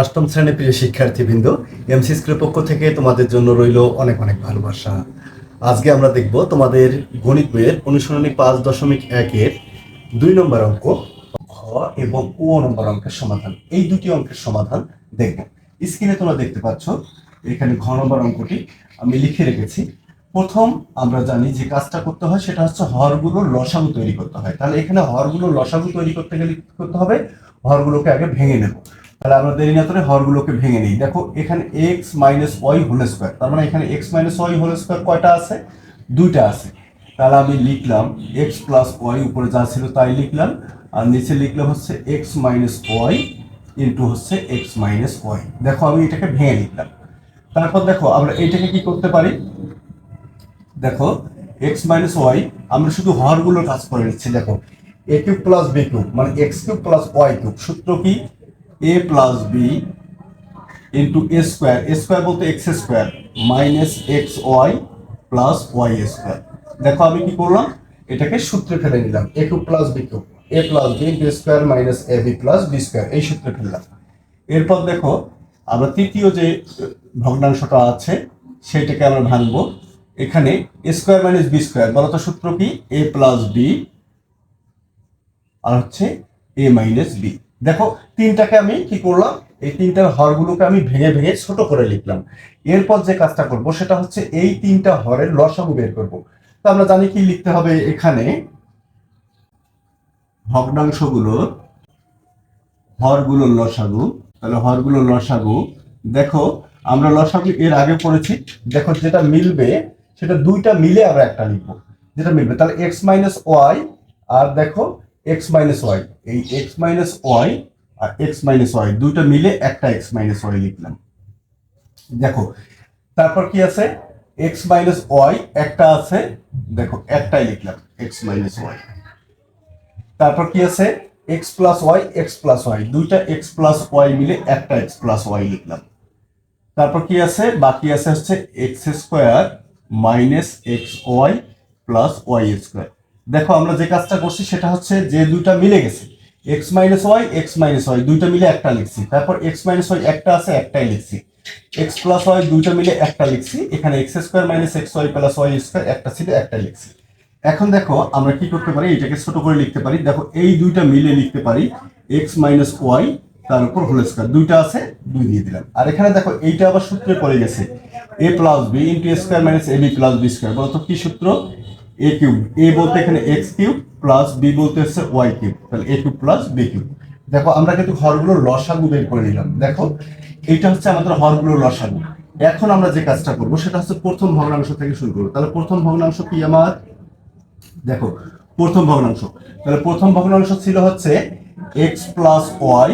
অষ্টম শ্রেণীর প্রিয় শিক্ষার্থীবৃন্দ, এমসি স্কুলের পক্ষ থেকে তোমাদের জন্য রইল অনেক অনেক ভালোবাসা। আজকে আমরা দেখব তোমাদের গণিত বইয়ের অনুশীলনী 5.1-এর 2 নম্বর অঙ্ক ঘ এবং ও নম্বর অঙ্কের সমাধান। এই দুটি অঙ্কের সমাধান দেখব। স্ক্রিনে তোমরা দেখতে পাচ্ছ, এখানে ঘ নম্বর অঙ্কটি আমি লিখে রেখেছি। প্রথম আমরা জানি যে কাজটা করতে হয় সেটা হচ্ছে হরগুলোর লসাগু তৈরি করতে হয়। তাহলে এখানে হরগুলোর লসাগু তৈরি করতে গেলে কি করতে হবে? হরগুলোকে আগে ভেঙে নেব। তাহলে আমরা দেরি না করে হরগুলোকে ভেঙে নিই। দেখো এখানে x minus Y whole square, তার মানে এখানে x minus Y whole square কয়টা আছে? দুইটা আছে। তাহলে আমি লিখলাম এক্স প্লাস ওয়াই, উপরে যা ছিল তাই লিখলাম, আর নিচে লিখলাম হচ্ছে এক্স মাইনাস ওয়াই ইন্টু হচ্ছে এক্স মাইনাস ওয়াই। দেখো আমি এটাকে ভেঙে লিখলাম। তারপর দেখো আমরা এইটাকে কি করতে পারি? দেখো এক্স মাইনাস ওয়াই আমরা শুধু হরগুলোর কাজ করে নিচ্ছি। দেখো a cube plus b cube মানে x cube plus Y cube, সূত্র কি? A plus b into a square, a square বলতে x square minus x Y plus Y square. দেখো আমি কি করলাম, এটাকে সূত্রে ফেলে নিলাম, a cube plus b cube a plus b into square minus a b plus b square, এই সূত্রে ফেললাম। এরপর দেখো আমরা তৃতীয় যে ভগ্নাংশটা আছে সেটাকে আমরা ভাঙবো। এখানে এ স্কোয়ার মাইনাস বি স্কোয়ার বলতো সূত্র কি? এ প্লাস বি আর হচ্ছে এ মাইনাস বি। দেখো তিনটাকে আমি কি করলাম, এই তিনটার হরগুলোকে আমি ভেঙে ভেঙে ছোট করে লিখলাম। এরপর যে কাজটা করব সেটা হচ্ছে এই তিনটা হরের লসাগু বের করব। তো আমরা জানি কি লিখতে হবে এখানে, ভগ্নাংশগুলোর হরগুলোর লসাগু। তাহলে হরগুলোর লসাগু, দেখো আমরা লসাগু এর আগে পড়েছি। দেখো যেটা মিলবে সেটা দুইটা মিলে আমরা একটা লিখবো, যেটা মিলবে। তাহলে এক্স মাইনাস ওয়াই আর দেখো এক্স মাইনাস ওয়াই, এই এক্স মাইনাস ওয়াই আর এক্স মাইনাস ওয়াই দুইটা মিলে একটা এক্স মাইনাস ওয়াই লিখলাম। দেখো তারপর কি আছে? এক্স মাইনাস ওয়াই একটা আছে, দেখো একটাই লিখলাম এক্স মাইনাস ওয়াই। তারপর কি আছে? X plus Y, X plus Y দুইটা এক্স প্লাস ওয়াই মিলে একটা এক্স প্লাস ওয়াই লিখলাম। তারপর কি আছে? বাকি আছে হচ্ছে x square minus x Y plus Y square. দেখো আমরা যে কাজটা করছি সেটা হচ্ছে যে দুইটা মিলে গেছে, এক্স মাইনাস ওয়াই দুইটা মিলে একটা লিখছি। তারপর এক্স মাইনাস ওয়াই একটা আছে, একটাই লিখছি। এক্স প্লাস ওয়াই দুইটা মিলে একটা লিখছি। এখানে X square minus x Y plus Y square একটা ছিল, একটা লিখছি। এখন দেখো আমরা কি করতে পারি, এটাকে ছোট করে লিখতে পারি। দেখো এই দুইটা মিলে লিখতে পারি এক্স মাইনাস ওয়াই তার উপর হোল স্কোয়ার, দুইটা আছে দুই দিয়ে দিলাম। আর এখানে দেখো এইটা আবার সূত্রে পড়ে গেছে, এ plus b into a square minus a b plus b square. বলতো কি সূত্র? এ কিউব, এ বলতে এখানে এক্স কিউব প্লাস বি বলতে হচ্ছে ওয়াই কিউব, তাহলে এ কিউব প্লাস বি কিউব। দেখো আমরা কিন্তু হরগুলোর লসাগু বের করে নিলাম। দেখো এইটা হচ্ছে আমাদের হরগুলোর লসাগু। এখন আমরা যে কাজটা করবো সেটা হচ্ছে প্রথম ভগ্নাংশ থেকে শুরু করবো। তাহলে প্রথম ভগ্নাংশ কি আমার? দেখো প্রথম ভগ্নাংশ, তাহলে প্রথম ভগ্নাংশ ছিল হচ্ছে এক্স প্লাস ওয়াই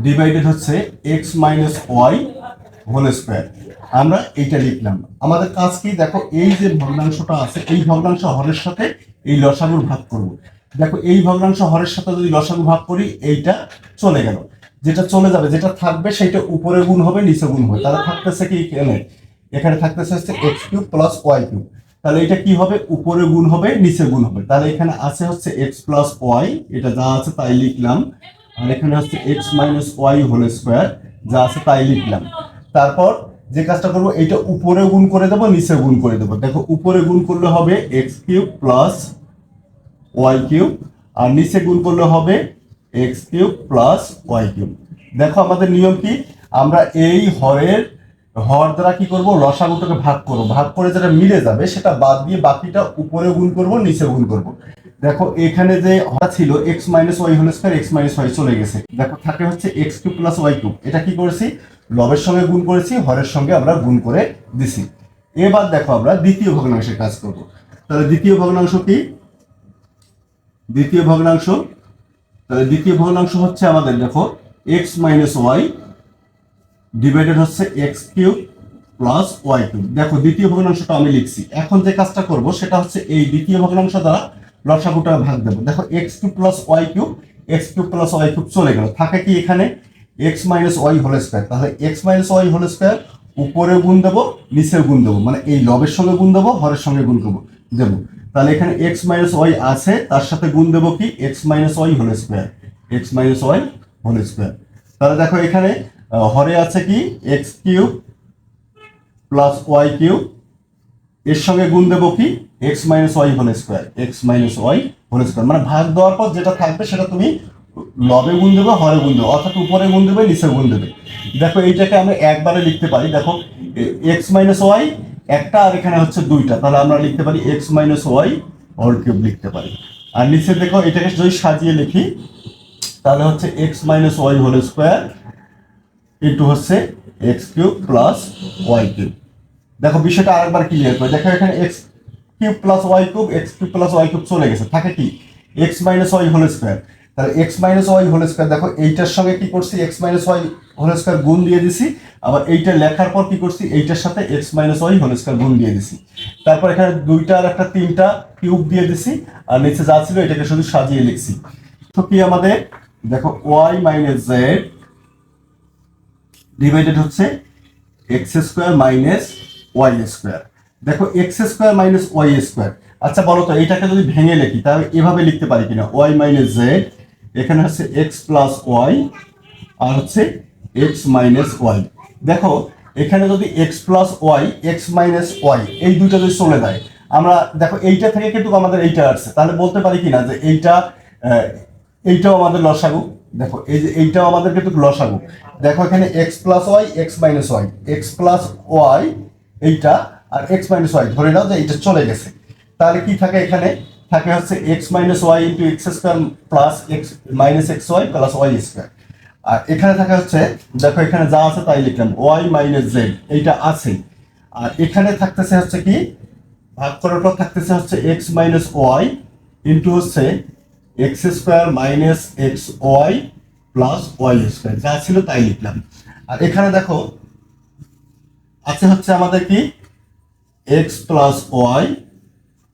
ডিভাইডেড হচ্ছে x minus Y whole square. আমরা এইটা লিখলাম। আমাদের কাজ কি? দেখো এই যে ভগ্নাংশটা আছে এই ভগ্নাংশ হরের সাথে এই লসাগুর ভাগ করব। দেখো এই ভগ্নাংশ হরের সাথে যদি লসাগু ভাগ করি এইটা চলে গেল, যেটা চলে যাবে যেটা থাকবে সেটা উপরে গুণ হবে নিচে গুণ হবে। তাহলে থাকতেছে কি এখানে থাকতেছে হচ্ছে x cube plus Y cube. তাহলে এটা কি হবে? উপরে গুণ হবে নিচে গুণ হবে। তাহলে এখানে আছে হচ্ছে এক্স প্লাস ওয়াই, এটা যা আছে তাই লিখলাম। আর এখানে হচ্ছে x minus Y whole square, যা আছে তাই লিখলাম। তারপর যে কাজটা করবো এইটা উপরে গুণ করে দেবো নিচে গুণ করে দেবো। দেখো উপরে গুণ করলে হবে x cube plus Y cube, আর নিচে গুণ করলে হবে x cube plus Y cube. দেখো আমাদের নিয়ম কি? আমরা এই হর দ্বারা কি করব? লসাগুটাকে ভাগ করব, ভাগ করে যেটা মিলে যাবে সেটা বাদ দিয়ে বাকিটা উপরে গুণ করব নিচে গুণ করব। দেখো এখানে যে হর ছিল X minus Y whole square, X minus Y চলে গেছে। দেখো থাকে হচ্ছে x cube plus Y cube. এটা কি করেছি? লবের সঙ্গে গুণ করেছি, হরের সঙ্গে আমরা গুণ করে দিছি। এবার দেখো আমরা দ্বিতীয় ভগ্নাংশের কাজ করব। তাহলে দ্বিতীয় ভগ্নাংশ কি? দ্বিতীয় ভগ্নাংশ, তাহলে দ্বিতীয় ভগ্নাংশ হচ্ছে আমাদের দেখো এক্স মাইনাস ওয়াই ডিভাইডেড হচ্ছে x cube plus Y cube. দেখো দ্বিতীয় ভগ্নাংশটা আমি লিখছি। এখন যে কাজটা করব সেটা হচ্ছে এই দ্বিতীয় ভগ্নাংশ দ্বারা লসাগুটা ভাগ দেবো। দেখো x cube plus Y cube, x cube plus Y cube চলে গেল, থাকে কি এখানে x minus Y whole square. তাহলে x minus Y whole square উপরে গুণ দেবো নিচে গুণ দেবো, মানে এই লবের সঙ্গে গুণ দেবো হরের সঙ্গে গুণ দেবো। তাহলে এখানে এক্স মাইনাস ওয়াই আছে, তার সাথে গুণ দেবো কি? X minus Y whole square, X minus Y whole square. তাহলে দেখো এখানে হরে আছে কি X cube plus Y cube, এর সঙ্গে গুণ দেবো কি x minus Y whole square, X minus Y whole square. মানে ভাগ দেওয়ার পর যেটা থাকবে সেটা তুমি লবে গুণ দেবে, হরে গুণ দেবে, অর্থাৎ উপরে গুণ দেবে, নিচে গুণ দেবে। দেখো এইটাকে আমরা একবারে লিখতে পারি, দেখো এক্স মাইনাস ওয়াই একটা আর এখানে হচ্ছে দুইটা, তাহলে আমরা লিখতে পারি X minus Y whole cube লিখতে পারি। আর নিচে দেখো এটাকে যদি সাজিয়ে লিখি তাহলে হচ্ছে x minus Y whole square into হচ্ছে x cube plus Y cube. দেখো বিষয়টা আরেকবার ক্লিয়ার করে দেখো, এখানে x cube plus Y cube, x cube plus Y cube চলে গেছে, থাকে কি x minus Y whole square. তাহলে x minus Y whole square, দেখো এইটার সঙ্গে কি করছি x minus Y whole square গুণ দিয়ে দিছি, আবার এইটা লেখার পর কি করছি এইটার সাথে X minus Y whole square গুণ দিয়ে দিছি, তারপর এখানে দুইটা আর একটা তিনটা কিউব দিয়ে দিছি, আর নিচে যা ছিল এটাকে শুধু সাজিয়ে লিখছি। তো কি আমাদের দেখো ওয়াই মাইনাস জেড ডিভাইডেড হচ্ছে x square minus y square. দেখো x square minus y square, আচ্ছা বলো তো এটাকে যদি ভেঙে লিখি তাহলে এভাবে লিখতে পারি কিনা, ওয়াই মাইনাস জেড, এখানে হচ্ছে এক্স প্লাস ওয়াই আর হচ্ছে এক্স মাইনাস ওয়াই। দেখো এখানে যদি X plus Y, x minus Y এই দুইটা যদি চলে যায়, আমরা দেখো এইটা থেকে কিন্তু আমাদের এইটা আসছে, তাহলে বলতে পারি কিনা যে এইটাও আমাদের লসাগু। দেখো এই যে এইটাও আমাদের কিন্তু লসাগু। দেখো এখানে X plus Y, x minus Y, X plus Y এইটা আর এক্স মাইনাস ওয়াই ধরে নাও যে এইটা চলে গেছে, তাহলে কি থাকে এখানে থাকে হচ্ছে x minus Y into x square plus x minus x Y plus Y square. আর এখানে থাকে হচ্ছে দেখো এখানে যা আছে তাই লিখলাম ওয়াই মাইনাস জেড এইটা আছে, আর এখানে থাকতেছে হচ্ছে কি ভাগ করার পর থাকতেছে হচ্ছে এক্স মাইনাস ওয়াই ইন্টু হচ্ছে x square minus x Y plus Y square, যা ছিল তাই লিখলাম। আর এখানে দেখো আছে হচ্ছে আমাদের কি এক্স প্লাস ওয়াই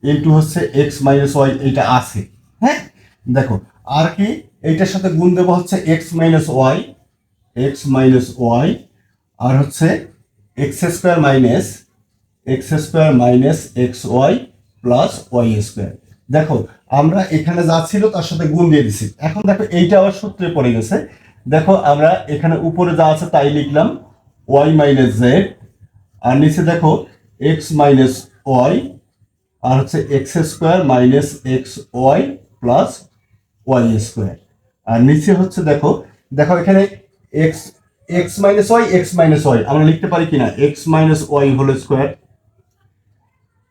ইন্টু হচ্ছে এক্স মাইনাস ওয়াই, এইটা আছে। হ্যাঁ দেখো আর কি এইটার সাথে গুণ দেবো হচ্ছে x minus Y, x minus y আর হচ্ছে x square minus x Y plus Y square. দেখো আমরা এখানে যা ছিল তার সাথে গুণ দিয়ে দিছি, এখন দেখো এইটা আবার সূত্রে পড়ে গেছে। দেখো আমরা এখানে উপরে যা আছে তাই লিখলাম ওয়াই মাইনাস জেড, আর নিচে দেখো এক্স মাইনাস ওয়াই আর হচ্ছে x square minus x Y plus Y square. আর নিচে হচ্ছে দেখো দেখো এখানে এক্স এক্স মাইনাস ওয়াই আমরা লিখতে পারি কিনা x minus Y whole square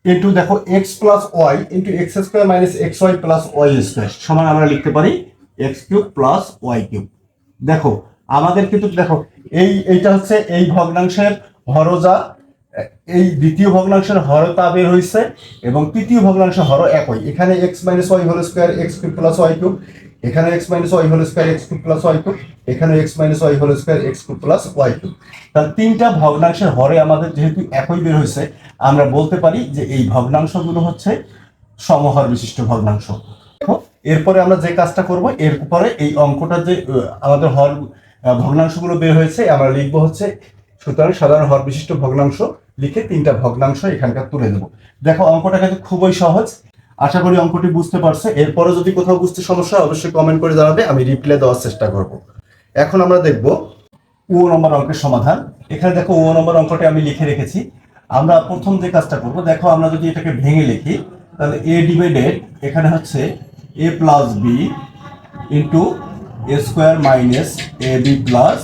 into দেখো x plus y into x square minus x Y plus Y square সমান আমরা লিখতে পারি x cube plus Y cube. দেখো আমাদের কিন্তু দেখো এইটা হচ্ছে এই ভগ্নাংশের হরজা, এই দ্বিতীয় ভগ্নাংশের হরতা বের হয়েছে এবং তৃতীয় ভগ্নাংশের হর একই, এখানে x minus Y whole square x cube plus Y cube, এখানে x minus Y whole square x cube plus Y cube, এখানে x minus Y whole square x cube plus Y cube. তাহলে তিনটা ভগ্নাংশের হরে আমাদের যেহেতু একই বের হয়েছে, আমরা বলতে পারি যে এই ভগ্নাংশগুলো হচ্ছে সমহর বিশিষ্ট ভগ্নাংশ। এরপরে আমরা যে কাজটা করব, এরপরে এই অঙ্কটা যে আমাদের হর ভগ্নাংশগুলো বের হয়েছে আমরা লিখবো হচ্ছে, সুতরাং সাধারণ হর বিশিষ্ট ভগ্নাংশ লিখে তিনটা ভগ্নাংশ এখানকার তুলে দেবো। দেখো অঙ্কটা কিন্তু খুবই সহজ, আশা করি অঙ্কটি বুঝতে পারছে। এরপরে যদি কোথাও বুঝতে সমস্যা হয় অবশ্যই কমেন্ট করে জানাবে, আমি রিপ্লাই দেওয়ার চেষ্টা করব। এখন আমরা দেখব ও নম্বর অঙ্কের সমাধান। এখানে দেখো ও নম্বর অঙ্কটি আমি লিখে রেখেছি। আমরা প্রথম যে কাজটা করব, দেখো আমরা যদি এটাকে ভেঙে লিখি তাহলে এ ডিভাইডেড এখানে হচ্ছে এ plus b into a square minus a b plus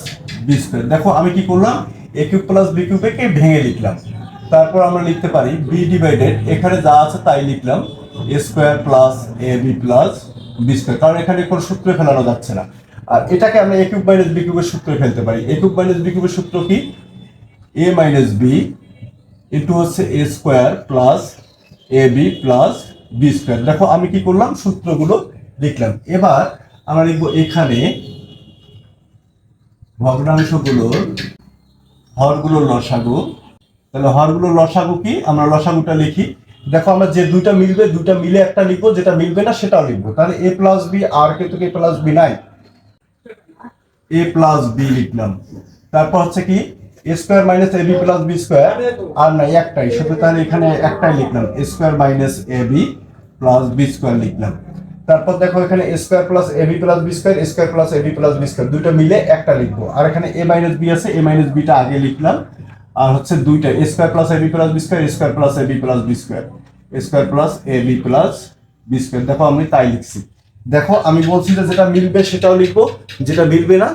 b square. দেখো আমি কি করলাম, এ কিউব প্লাস বি কিউবকে ভেঙে লিখলাম, তারপর আমরা লিখতে পারি বি ডিভাইডেড এখানে যা আছে তাই লিখলাম এ স্কোয়ার প্লাস এ বি প্লাস বি স্কোয়ার, কারণ এখানে কোনো সূত্র ফেলানো যাচ্ছে না। আর এটাকে আমরা এ কিউব মাইনাস বি কিউবের সূত্রে ফেলতে পারি। এ কিউব মাইনাস বি কিউবের সূত্র কি, এ মাইনাস বি ইন্টু হচ্ছে এ স্কোয়ার প্লাস এ বি প্লাস বি স্কোয়ার। দেখো আমি কি করলাম, সূত্রগুলো লিখলাম। এবার আমরা লিখবো এখানে ভগ্নাংশগুলোর হরগুলোর লসাগু। তাহলে হরগুলোর লসাগু কি, আমরা লসাগুটা লিখি। দেখো আমরা যে দুইটা মিলবে দুইটা মিলে একটা লিখবো, যেটা মিলবে না সেটাও লিখবো। তাহলে এ প্লাস বি, আর কিন্তু এ প্লাস বি নাই, এ প্লাস বি লিখলাম। তারপর হচ্ছে কি এ square minus a b plus b square, আর নাই একটাই শুধু, তাহলে এখানে একটাই লিখলাম এ square minus a b plus b square লিখলাম। তারপর দেখো এখানে a square plus ab plus b square a square plus ab plus b square দুইটা মিলে একটা লিখবো। আর এখানে a মাইনাস b আছে, a মাইনাস b টা আগে লিখলাম। আর হচ্ছে দুইটা a square plus ab plus b square a square plus ab plus b square a square plus ab plus b square. দেখো আমি তাই লিখছি। দেখো আমি বলছি যে যেটা মিলবে সেটাও লিখবো, যেটা মিলবে না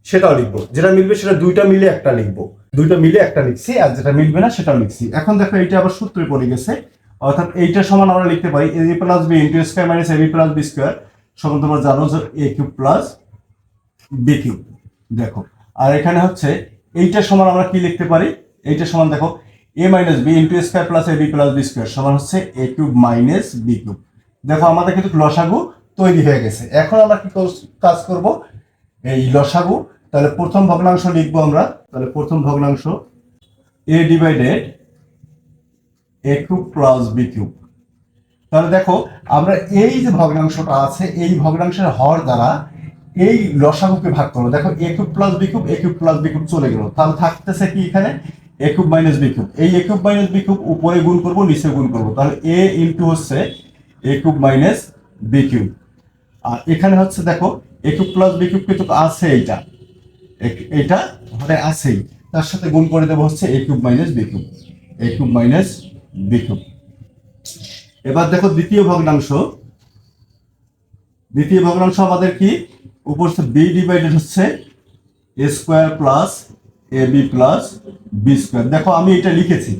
সেটাও লিখবো। যেটা মিলবে সেটা দুইটা মিলে একটা লিখবো, দুইটা মিলে একটা লিখছি, আর যেটা মিলবে না সেটাও লিখছি। এখন দেখো এইটা আবার সূত্রে পড়ে গেছে, অর্থাৎ এইটা সমান আমরা লিখতে পারি a plus b into square minus ab plus b square সমান তোমরা জানো যে a cube plus b cube. দেখো আর এখানে হচ্ছে এইটা সমান আমরা কি লিখতে পারি, এইটা সমান দেখো a minus b into square plus ab plus b square সমান হচ্ছে a cube minus b cube. দেখো আমাদের কিন্তু লসাগু তৈরি হয়ে গেছে। এখন আমরা কি কাজ করব, এই লসাগু, তাহলে প্রথম ভগ্নাংশ লিখবো আমরা। তাহলে প্রথম ভগ্নাংশ a divided a cube plus b cube. তাহলে দেখো আমরা এই যে ভগ্নাংশটা আছে এই ভগ্নাংশের হর দ্বারা এই লসাগুকে ভাগ করবো। দেখো a cube plus b cube, a cube plus b cube চলে গেল, তাহলে থাকতেছে কি এখানে a cube minus b cube. এই a cube minus b cube উপরে গুণ করব, নিচে গুণ করব, তাহলে a ইনটু হচ্ছে a cube minus b cube. আর এখানে হচ্ছে দেখো a cube plus b cube কিন্তু আছে, এইটা মানে আছেই, তার সাথে গুণ করে দেবো হচ্ছে a cube minus b cube, a cube minus b cube. এবার দেখো দ্বিতীয় ভগ্নাংশ আমাদের কি উপর b ডিভাইডেড হচ্ছে a square plus ab plus b square. দেখো আমি এটা লিখেছি।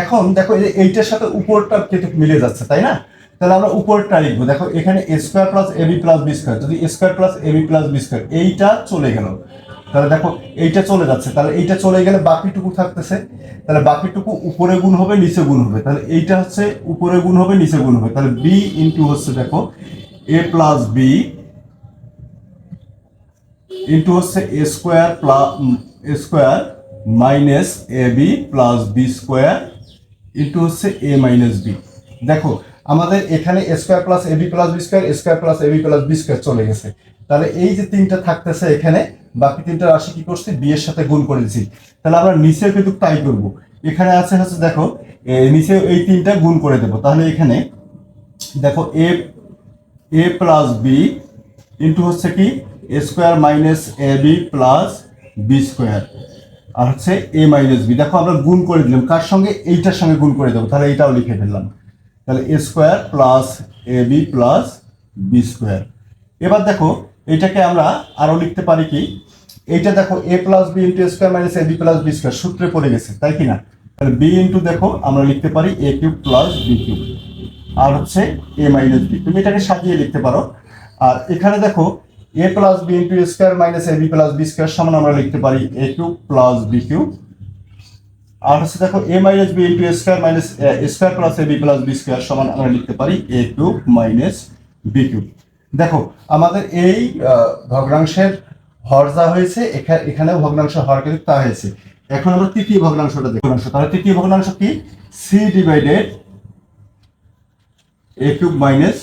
এখন দেখো এইটার সাথে উপরটা কিন্তু মিলে যাচ্ছে, তাই না? তাহলে আমরা উপরটা লিখবো। দেখো এখানে a square plus ab plus b square, যদি a square plus ab plus b square এইটা চলে গেল, তাহলে দেখো এইটা চলে যাচ্ছে, তাহলে এইটা চলে গেলে বাকিটুকু থাকতেছে, তাহলে বাকিটুকু উপরে গুণ হবে নিচে গুণ হবে, তাহলে এইটা হচ্ছে উপরে গুণ হবে নিচে গুণ হবে, তাহলে b ইনটু হচ্ছে দেখো a প্লাস b ইনটু হচ্ছে a square plus a square minus ab plus b square into হচ্ছে a মাইনাস b। দেখো আমাদের এখানে a square plus ab plus b square, a square plus ab plus b square চলে গেছে, তাহলে এই যে তিনটা থাকতেছে এখানে, বাকি তিনটা রাশি কি করছি b এর সাথে গুণ করে দিচ্ছি। তাহলে আমরা নিচে কিন্তু তাই করব, এখানে আছে হচ্ছে দেখো নিচে এই তিনটা গুণ করে দেব, তাহলে এখানে দেখো a প্লাস b ইনটু হচ্ছে কি a square minus ab plus b square আর হচ্ছে a মাইনাস b। দেখো আমরা গুণ করে দিলাম, কার সঙ্গে এইটার সঙ্গে গুণ করে দেবো, তাহলে এইটাও লিখে ফেললাম, তাহলে a square plus ab plus b square. এবার দেখো এইটাকে আমরা আরো লিখতে পারি কি, এইটা দেখো a plus b into square minus ab plus b square সূত্রে পড়ে গেছে, তাই কি না? তাহলে b ইন্টু দেখো আমরা লিখতে পারি a cube plus b cube আর হচ্ছে a মাইনাস b। তুমি এটাকে সাজিয়ে লিখতে পারো। আর এখানে দেখো a plus b into square minus ab plus b square সমান আমরা লিখতে পারি a cube plus b cube আর হচ্ছে দেখো a minus b into square minus square plus ab plus b square সমান আমরা লিখতে পারি a cube minus b cube. দেখো আমাদের এই ভগ্নাংশের হর যা হয়েছে এখানেও ভগ্নাংশের হর কিন্তু তা হয়েছে। এখন আমরা তৃতীয় ভগ্নাংশটা দেখব। তাহলে তৃতীয় ভগ্নাংশ কি c divided a cube minus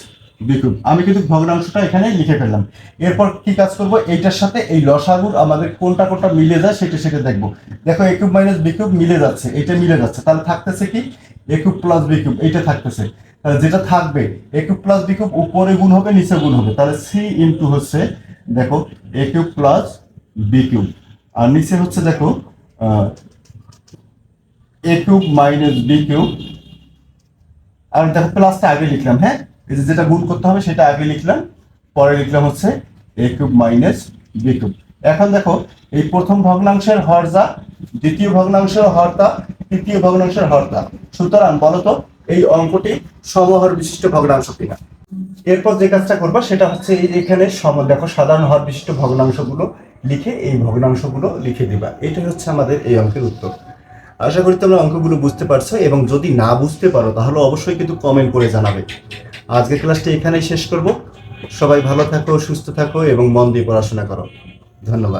b cube. আমি কিন্তু ভগ্নাংশটা এখানে লিখে ফেললাম। এরপর কি কাজ করব, এইটার সাথে এই লসাগুর আমাদের কোনটা কোনটা মিলে যায় সেটা দেখবো। দেখো a cube minus b cube মিলে যাচ্ছে, এটা মিলে যাচ্ছে, তাহলে থাকতেছে কি a cube plus b cube, এইটা থাকতেছে। তাহলে যেটা থাকবে a cube plus b cube উপরে গুণ হবে নিচে গুণ হবে, তাহলে c ইনটু হচ্ছে দেখো a cube plus b cube আর নিচে হচ্ছে দেখো a cube minus b cube আর দেখো প্লাসটা আগে লিখলাম, হ্যাঁ এই যে যেটা গুণ করতে হবে সেটা আগে লিখলাম, পরে লিখলাম হচ্ছে a cube minus b cube. এখন দেখো এই প্রথম ভগ্নাংশের হর যা, দ্বিতীয় ভগ্নাংশের হর তা, তৃতীয় ভগ্নাংশের হর তা। সুতরাং বলতো এই অঙ্কটি সমহর বিশিষ্ট ভগ্নাংশ কিনা। এরপর যে কাজটা করবা সেটা হচ্ছে এখানে দেখো সাধারণ হর বিশিষ্ট ভগ্নাংশগুলো লিখে এই ভগ্নাংশগুলো লিখে দিবা। এটাই হচ্ছে আমাদের এই অঙ্কের উত্তর। আশা করি তোমরা অঙ্কগুলো বুঝতে পারছো, এবং যদি না বুঝতে পারো তাহলে অবশ্যই কিন্তু কমেন্ট করে জানাবে। আজকের ক্লাসটা এখানেই শেষ করব। সবাই ভালো থাকো, সুস্থ থাকো এবং মন দিয়ে পড়াশোনা করো। ধন্যবাদ।